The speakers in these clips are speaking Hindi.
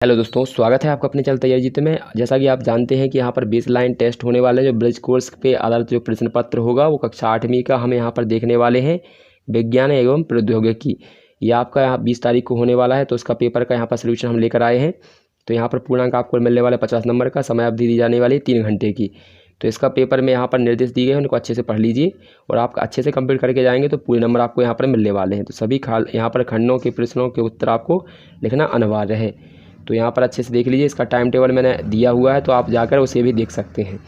हेलो दोस्तों, स्वागत है आपका अपने चैनल तैयारी जीते में। जैसा कि आप जानते हैं कि यहाँ पर बेसलाइन टेस्ट होने वाले हैं, जो ब्रिज कोर्स पे आधारित जो प्रश्न पत्र होगा वो कक्षा 8वीं का हम यहाँ पर देखने वाले हैं। विज्ञान एवं प्रौद्योगिकी ये आपका यहाँ 20 तारीख को होने वाला है, तो उसका पेपर का यहाँ पर सोल्यूशन हम लेकर आए हैं। तो यहाँ पर पूर्णांक आपको मिलने वाला 50 नंबर का, समय अवधि दी जाने वाली 3 घंटे की। तो इसका पेपर में यहाँ पर निर्देश दिए गए हैं, उनको अच्छे से पढ़ लीजिए और आप अच्छे से कंप्लीट करके जाएंगे तो पूरे नंबर आपको यहाँ पर मिलने वाले हैं। तो सभी यहाँ पर खंडों के प्रश्नों के उत्तर आपको लिखना अनिवार्य है। तो यहाँ पर अच्छे से देख लीजिए, इसका टाइम टेबल मैंने दिया हुआ है, तो आप जाकर उसे भी देख सकते हैं।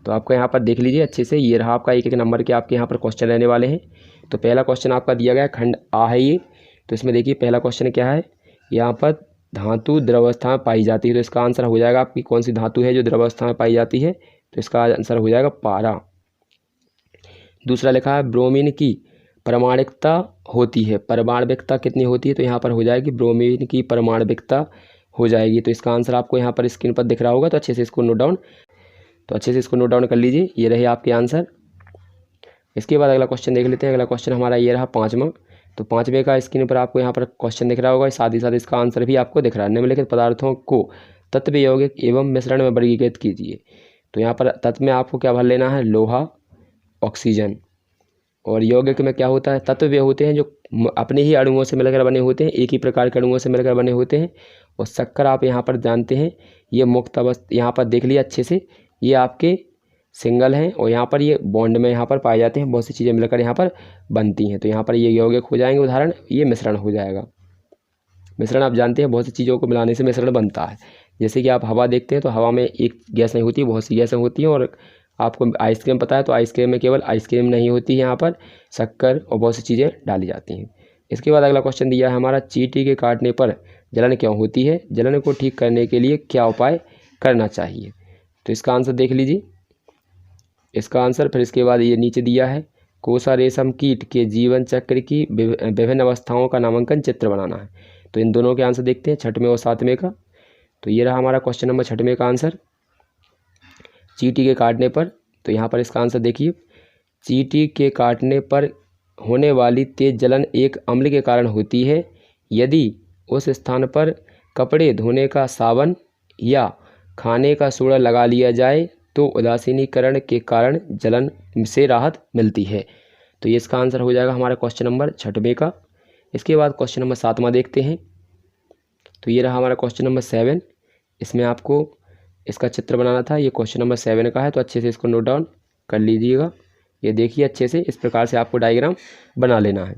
तो आपको यहाँ पर देख लीजिए अच्छे से, ये रहा आपका एक एक नंबर के आपके यहाँ पर क्वेश्चन रहने वाले हैं। तो पहला क्वेश्चन आपका दिया गया है, खंड आ है ये। तो इसमें देखिए पहला क्वेश्चन क्या है, यहाँ पर धातु द्रवावस्था में पाई जाती है। तो इसका आंसर हो जाएगा आपकी कौन सी धातु है जो द्रवावस्था में पाई जाती है, तो इसका आंसर हो जाएगा पारा। दूसरा लिखा है ब्रोमीन की परमाणिकता होती है, परमाणविकता कितनी होती है, तो यहाँ पर हो जाएगी ब्रोमीन की परमाणविकता हो जाएगी। तो इसका आंसर आपको यहाँ पर स्क्रीन पर दिख रहा होगा, तो अच्छे से इसको नोट डाउन कर लीजिए। ये रहे आपके आंसर। इसके बाद अगला क्वेश्चन देख लेते हैं। अगला क्वेश्चन हमारा ये रहा 5वां। तो 5वें का स्क्रीन पर आपको यहाँ पर क्वेश्चन दिख रहा होगा, साथ ही साथ इसका आंसर भी आपको दिख रहा है। निम्नलिखित पदार्थों को तत्व यौगिक एवं मिश्रण में वर्गीकृत कीजिए। तो यहाँ पर तत्व में आपको क्या भर लेना है, लोहा, ऑक्सीजन। और यौगिक में क्या होता है, तत्व वे होते हैं जो अपने ही अणुओं से मिलकर बने होते हैं, एक ही प्रकार के अणुओं से मिलकर बने होते हैं। और शक्कर आप यहाँ पर जानते हैं, ये मुक्त अवस्था, यहाँ पर देख लिया अच्छे से, ये आपके सिंगल हैं और यहाँ पर ये बॉन्ड में यहाँ पर पाए जाते हैं। बहुत सी चीज़ें मिलकर यहाँ पर बनती हैं। तो यहाँ पर ये यौगिक हो जाएंगे उदाहरण, ये मिश्रण हो जाएगा। मिश्रण आप जानते हैं बहुत सी चीज़ों को मिलाने से मिश्रण बनता है। जैसे कि आप हवा देखते हैं तो हवा में एक गैस नहीं होती, बहुत सी गैसें होती हैं। और आपको आइसक्रीम पता है, तो आइसक्रीम में केवल आइसक्रीम नहीं होती है, यहाँ पर शक्कर और बहुत सी चीज़ें डाली जाती हैं। इसके बाद अगला क्वेश्चन दिया है हमारा, चींटी के काटने पर जलन क्यों होती है, जलन को ठीक करने के लिए क्या उपाय करना चाहिए। तो इसका आंसर देख लीजिए, इसका आंसर। फिर इसके बाद ये नीचे दिया है, कोसा रेशम कीट के जीवन चक्र की विभिन्न अवस्थाओं का नामांकन चित्र बनाना है। तो इन दोनों के आंसर देखते हैं, 6वें और 7वें का। तो ये रहा हमारा क्वेश्चन नंबर 6वें का आंसर, चींटी के काटने पर। तो यहाँ पर इसका आंसर देखिए, चींटी के काटने पर होने वाली तेज जलन एक अम्ल के कारण होती है। यदि उस स्थान पर कपड़े धोने का साबुन या खाने का सोडा लगा लिया जाए तो उदासीनीकरण के कारण जलन से राहत मिलती है। तो ये इसका आंसर हो जाएगा हमारा क्वेश्चन नंबर 6वें का। इसके बाद क्वेश्चन नंबर 7वां देखते हैं। तो ये रहा हमारा क्वेश्चन नंबर 7। इसमें आपको इसका चित्र बनाना था, ये क्वेश्चन नंबर 7 का है, तो अच्छे से इसको नोट डाउन कर लीजिएगा। ये देखिए अच्छे से, इस प्रकार से आपको डायग्राम बना लेना है।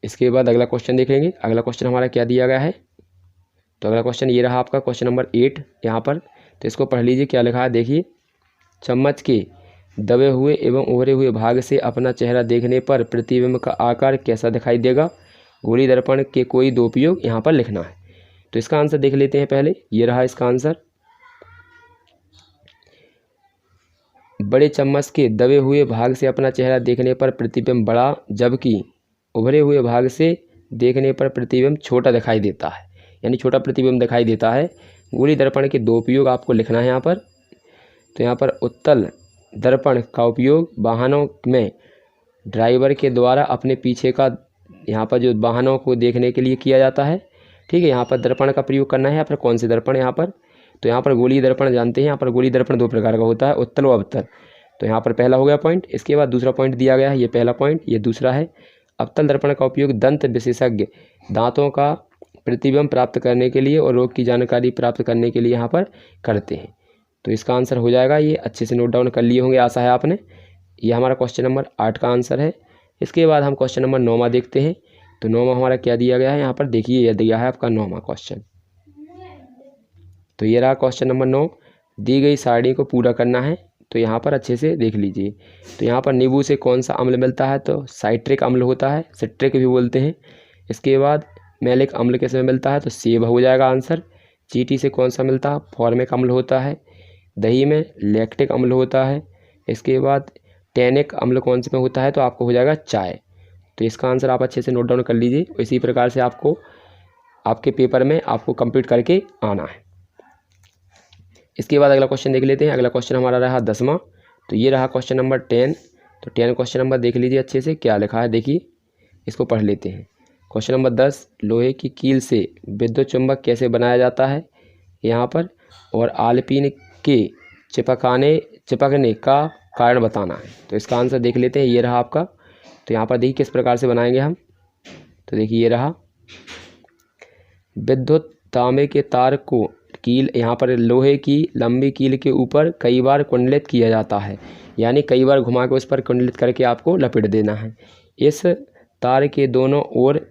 इसके बाद अगला क्वेश्चन देखेंगे। अगला क्वेश्चन हमारा क्या दिया गया है, तो अगला क्वेश्चन ये रहा आपका क्वेश्चन नंबर 8 यहाँ पर। तो इसको पढ़ लीजिए, क्या लिखा है देखिए, चम्मच के दबे हुए एवं उभरे हुए भाग से अपना चेहरा देखने पर प्रतिबिंब का आकार कैसा दिखाई देगा। गोली दर्पण के कोई दो उपयोग यहाँ पर लिखना है। तो इसका आंसर देख लेते हैं पहले। ये रहा इसका आंसर, बड़े चम्मच के दबे हुए भाग से अपना चेहरा देखने पर प्रतिबिंब बड़ा, जबकि उभरे हुए भाग से देखने पर प्रतिबिंब छोटा दिखाई देता है, यानी छोटा प्रतिबिंब दिखाई देता है। गोली दर्पण के दो उपयोग आपको लिखना है यहाँ पर। तो यहाँ पर उत्तल दर्पण का उपयोग वाहनों में ड्राइवर के द्वारा अपने पीछे का, यहाँ पर जो वाहनों को देखने के लिए किया जाता है, ठीक है। यहाँ पर दर्पण का प्रयोग करना है, या फिर कौन से दर्पण यहाँ पर, तो यहाँ पर गोली दर्पण जानते हैं। यहाँ पर गोली दर्पण 2 प्रकार का होता है, उत्तल व अवतल। तो यहाँ पर पहला हो गया पॉइंट। इसके बाद दूसरा पॉइंट दिया गया है, ये पहला पॉइंट, ये दूसरा है। अवतल दर्पण का उपयोग दंत विशेषज्ञ दांतों का प्रतिबिंब प्राप्त करने के लिए और रोग की जानकारी प्राप्त करने के लिए यहाँ पर करते हैं। तो इसका आंसर हो जाएगा, ये अच्छे से नोट डाउन कर लिए होंगे, आशा है आपने। ये हमारा क्वेश्चन नंबर 8 का आंसर है। इसके बाद हम क्वेश्चन नंबर 9वां देखते हैं। तो 9वां हमारा क्या दिया गया है, यहाँ पर देखिए, यह दिया है आपका 9वां क्वेश्चन। तो ये रहा क्वेश्चन नंबर 9, दी गई सारणी को पूरा करना है। तो यहाँ पर अच्छे से देख लीजिए। तो यहाँ पर नींबू से कौन सा अम्ल मिलता है, तो साइट्रिक अम्ल होता है, सिट्रिक भी बोलते हैं। इसके बाद मैलिक अम्ल किसमें मिलता है, तो सेब हो जाएगा आंसर। चींटी से कौन सा मिलता है, फॉर्मिक अम्ल होता है। दही में लैक्टिक अम्ल होता है। इसके बाद टैनिक अम्ल कौन से में होता है, तो आपको हो जाएगा चाय। तो इसका आंसर आप अच्छे से नोट डाउन कर लीजिए। इसी प्रकार से आपको आपके पेपर में आपको कंप्लीट करके आना है। इसके बाद अगला क्वेश्चन देख लेते हैं। अगला क्वेश्चन हमारा रहा 10वां। तो ये रहा क्वेश्चन नंबर 10। तो 10 क्वेश्चन नंबर देख लीजिए अच्छे से, क्या लिखा है देखिए, इसको पढ़ लेते हैं। क्वेश्चन नंबर 10, लोहे की कील से विद्युत चुंबक कैसे बनाया जाता है यहाँ पर, और आलपीन के चिपकने का कारण बताना है। तो इसका आंसर देख लेते हैं, ये रहा आपका। तो यहाँ पर देखिए किस प्रकार से बनाएंगे हम। तो देखिए ये रहा, विद्युत तांबे के तार को कील, यहाँ पर लोहे की लंबी कील के ऊपर कई बार कुंडलित किया जाता है, यानी कई बार घुमा के उस पर कुंडलित करके आपको लपेट देना है। इस तार के दोनों ओर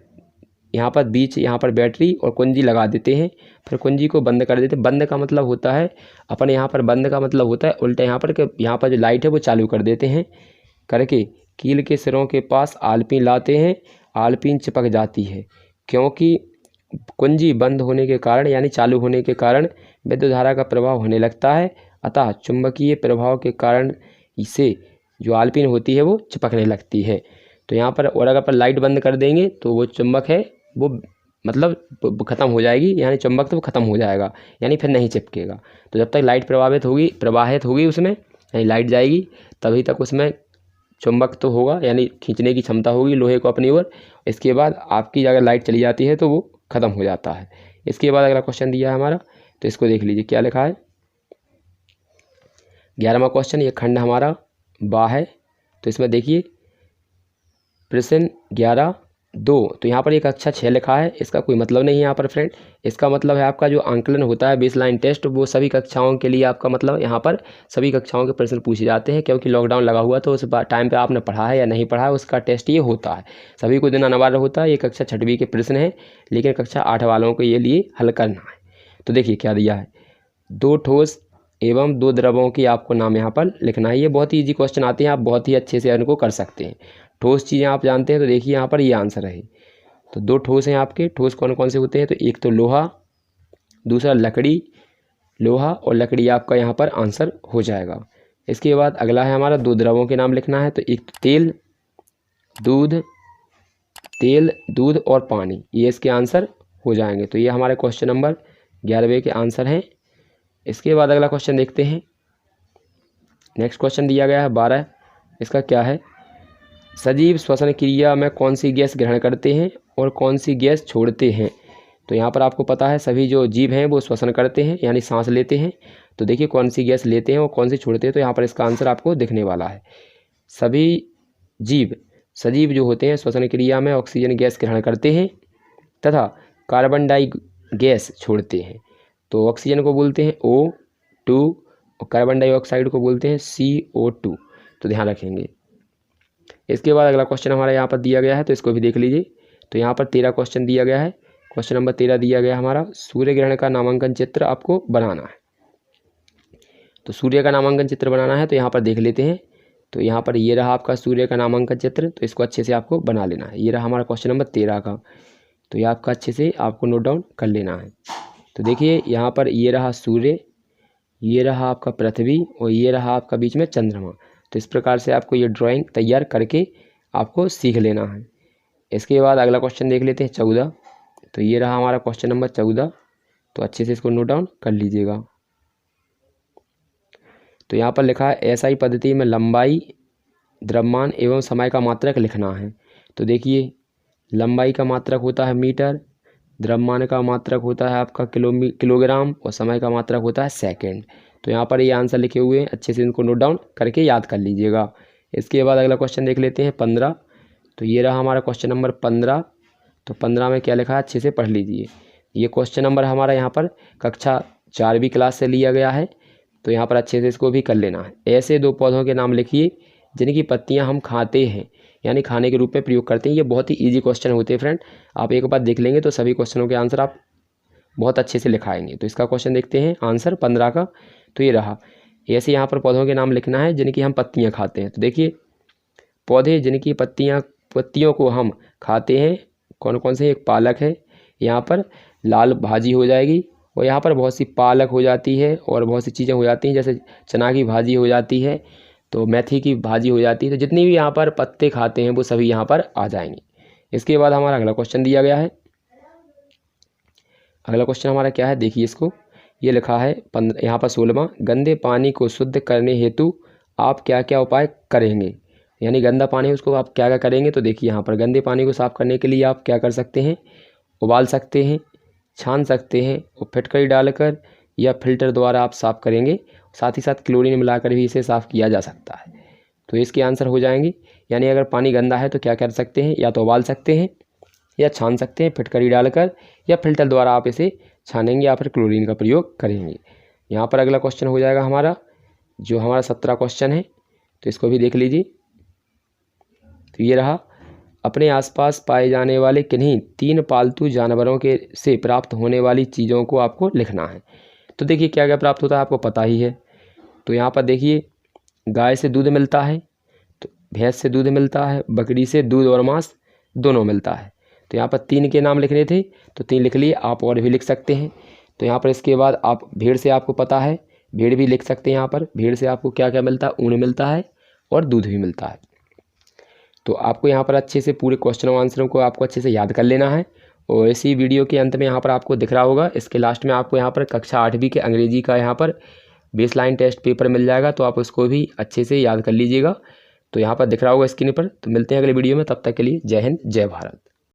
यहाँ पर बीच यहाँ पर बैटरी और कुंजी लगा देते हैं, फिर कुंजी को बंद कर देते हैं। बंद का मतलब होता है अपन यहाँ पर, बंद का मतलब होता है उल्टा यहाँ पर, कि यहाँ पर जो लाइट है वो चालू कर देते हैं। करके कील के सिरों के पास आलपीन लाते हैं, आलपीन चिपक जाती है, क्योंकि कुंजी बंद होने के कारण यानी चालू होने के कारण विद्युत धारा का प्रभाव होने लगता है, अतः चुंबकीय प्रभाव के कारण इसे जो आलपीन होती है वो चिपकने लगती है। तो यहाँ पर, और अगर अपन लाइट बंद कर देंगे तो वो चुंबक है वो मतलब ख़त्म हो जाएगी, यानी चुंबक तो ख़त्म हो जाएगा, यानी फिर नहीं चिपकेगा। तो जब तक लाइट प्रवाहित होगी उसमें, यानी लाइट जाएगी, तभी तक उसमें चुंबक तो होगा, यानी खींचने की क्षमता होगी लोहे को अपनी ओर। इसके बाद आपकी अगर लाइट चली जाती है तो वो ख़त्म हो जाता है। इसके बाद अगला क्वेश्चन दिया है हमारा, तो इसको देख लीजिए क्या लिखा है। 11वां क्वेश्चन, ये खंड हमारा बा है। तो इसमें देखिए प्रश्न 11(2), तो यहाँ पर एक कक्षा 6 लिखा है, इसका कोई मतलब नहीं है यहाँ पर फ्रेंड। इसका मतलब है आपका जो आंकलन होता है बेसलाइन टेस्ट, वो सभी कक्षाओं के लिए आपका मतलब यहाँ पर सभी कक्षाओं के प्रश्न पूछे जाते हैं, क्योंकि लॉकडाउन लगा हुआ तो उस टाइम पे आपने पढ़ा है या नहीं पढ़ा है उसका टेस्ट ये होता है। सभी को दिन अनिवार्य होता है। ये कक्षा 6वीं के प्रश्न है, लेकिन कक्षा 8 वालों के ये लिए हल करना है। तो देखिए क्या दिया है, 2 ठोस एवं 2 द्रवों की आपको नाम यहाँ पर लिखना है। ये बहुत ही ईजी क्वेश्चन आते हैं, आप बहुत ही अच्छे से इनको कर सकते हैं। ठोस चीज़ें आप जानते हैं, तो देखिए यहाँ पर ये आंसर है। तो 2 ठोस हैं आपके। ठोस कौन कौन से होते हैं, तो एक तो लोहा, दूसरा लकड़ी, लोहा और लकड़ी आपका यहाँ पर आंसर हो जाएगा। इसके बाद अगला है हमारा 2 द्रवों के नाम लिखना है। तो एक तो तेल, दूध और पानी, ये इसके आंसर हो जाएंगे। तो ये हमारे क्वेश्चन नंबर 11वें के आंसर हैं। इसके बाद अगला क्वेश्चन देखते हैं। नेक्स्ट क्वेश्चन दिया गया है 12, इसका क्या है, सजीव श्वसन क्रिया में कौन सी गैस ग्रहण करते हैं और कौन सी गैस छोड़ते हैं। तो यहाँ पर आपको पता है सभी जो जीव हैं वो श्वसन करते हैं, यानी सांस लेते हैं। तो देखिए कौन सी गैस लेते हैं और कौन सी छोड़ते हैं, तो यहाँ पर इसका आंसर आपको दिखने वाला है। सभी जीव सजीव जो होते हैं श्वसन क्रिया में ऑक्सीजन गैस ग्रहण करते हैं तथा कार्बन डाई गैस छोड़ते हैं। तो ऑक्सीजन को बोलते हैं O2 और कार्बन डाइऑक्साइड को बोलते हैं CO2। तो ध्यान रखेंगे। इसके बाद अगला क्वेश्चन हमारा यहाँ पर दिया गया है, तो इसको भी देख लीजिए। तो यहाँ पर 13 क्वेश्चन दिया गया है। क्वेश्चन नंबर 13 दिया गया हमारा, सूर्य ग्रहण का नामांकन चित्र आपको बनाना है। तो सूर्य का नामांकन चित्र बनाना है, तो यहाँ पर देख लेते हैं। तो यहाँ पर ये रहा आपका सूर्य का नामांकन चित्र, तो इसको अच्छे से आपको बना लेना है। ये रहा हमारा क्वेश्चन नंबर 13 का, तो ये आपका अच्छे से आपको नोट डाउन कर लेना है। तो देखिए यहाँ पर ये रहा सूर्य, ये रहा आपका पृथ्वी और ये रहा आपका बीच में चंद्रमा। तो इस प्रकार से आपको ये ड्राइंग तैयार करके आपको सीख लेना है। इसके बाद अगला क्वेश्चन देख लेते हैं 14। तो ये रहा हमारा क्वेश्चन नंबर 14, तो अच्छे से इसको नोट डाउन कर लीजिएगा। तो यहाँ पर लिखा है एसआई पद्धति में लंबाई, द्रव्यमान एवं समय का मात्रक लिखना है। तो देखिए लंबाई का मात्रक होता है मीटर, द्रव्यमान का मात्रक होता है आपका किलोग्राम और समय का मात्रक होता है सेकंड। तो यहाँ पर ये आंसर लिखे हुए हैं, अच्छे से इनको नोट डाउन करके याद कर लीजिएगा। इसके बाद अगला क्वेश्चन देख लेते हैं 15। तो ये रहा हमारा क्वेश्चन नंबर 15। तो 15 में क्या लिखा है अच्छे से पढ़ लीजिए। ये क्वेश्चन नंबर हमारा यहाँ पर कक्षा 4वीं क्लास से लिया गया है, तो यहाँ पर अच्छे से इसको भी कर लेना है। ऐसे 2 पौधों के नाम लिखिए जिनकी पत्तियाँ हम खाते हैं, यानी खाने के रूप में प्रयोग करते हैं। ये बहुत ही ईजी क्वेश्चन होते हैं फ्रेंड, आप एक बार देख लेंगे तो सभी क्वेश्चनों के आंसर आप बहुत अच्छे से लिखाएंगे। तो इसका क्वेश्चन देखते हैं आंसर 15 का। तो ये रहा, ऐसे यहाँ पर पौधों के नाम लिखना है जिनकी हम पत्तियाँ खाते हैं। तो देखिए पौधे जिनकी पत्तियों को हम खाते हैं कौन कौन से, एक पालक है, यहाँ पर लाल भाजी हो जाएगी, और यहाँ पर बहुत सी पालक हो जाती है और बहुत सी चीज़ें हो जाती हैं, जैसे चना की भाजी हो जाती है, तो मेथी की भाजी हो जाती है। तो जितनी भी यहाँ पर पत्ते खाते हैं वो सभी यहाँ पर आ जाएंगे। इसके बाद हमारा अगला क्वेश्चन दिया गया है। अगला क्वेश्चन हमारा क्या है, देखिए इसको, ये लिखा है यहाँ पर 16वां, गंदे पानी को शुद्ध करने हेतु आप क्या क्या उपाय करेंगे। यानी गंदा पानी उसको आप क्या क्या करेंगे, तो देखिए यहाँ पर गंदे पानी को साफ़ करने के लिए आप क्या कर सकते हैं, उबाल सकते हैं, छान सकते हैं और फिटकरी डालकर या फिल्टर द्वारा आप साफ़ करेंगे। साथ ही साथ क्लोरीन मिलाकर भी इसे साफ़ किया जा सकता है। तो इसके आंसर हो जाएंगे, यानी अगर पानी गंदा है तो क्या कर सकते हैं, या तो उबाल सकते हैं या छान सकते हैं फिटकरी डालकर, या फिल्टर द्वारा आप इसे छानेंगे या फिर क्लोरीन का प्रयोग करेंगे। यहाँ पर अगला क्वेश्चन हो जाएगा हमारा, जो हमारा 17 क्वेश्चन है, तो इसको भी देख लीजिए। तो ये रहा, अपने आसपास पाए जाने वाले किन्हीं 3 पालतू जानवरों के से प्राप्त होने वाली चीज़ों को आपको लिखना है। तो देखिए क्या क्या प्राप्त होता है आपको पता ही है। तो यहाँ पर देखिए, गाय से दूध मिलता है, तो भैंस से दूध मिलता है, बकरी से दूध और मांस दोनों मिलता है। तो यहाँ पर 3 के नाम लिखने थे, तो 3 लिख लिए, आप और भी लिख सकते हैं। तो यहाँ पर इसके बाद आप भेड़ से आपको पता है, भेड़ भी लिख सकते हैं। यहाँ पर भेड़ से आपको क्या क्या मिलता है, ऊन मिलता है और दूध भी मिलता है। तो आपको यहाँ पर अच्छे से पूरे क्वेश्चन और आंसरों को आपको अच्छे से याद कर लेना है। और इसी वीडियो के अंत में यहाँ पर आपको दिख रहा होगा, इसके लास्ट में आपको यहाँ पर कक्षा 8वीं के अंग्रेजी का यहाँ पर बेसलाइन टेस्ट पेपर मिल जाएगा, तो आप उसको भी अच्छे से याद कर लीजिएगा। तो यहाँ पर दिख रहा होगा स्क्रीन पर। तो मिलते हैं अगले वीडियो में, तब तक के लिए जय हिंद जय भारत।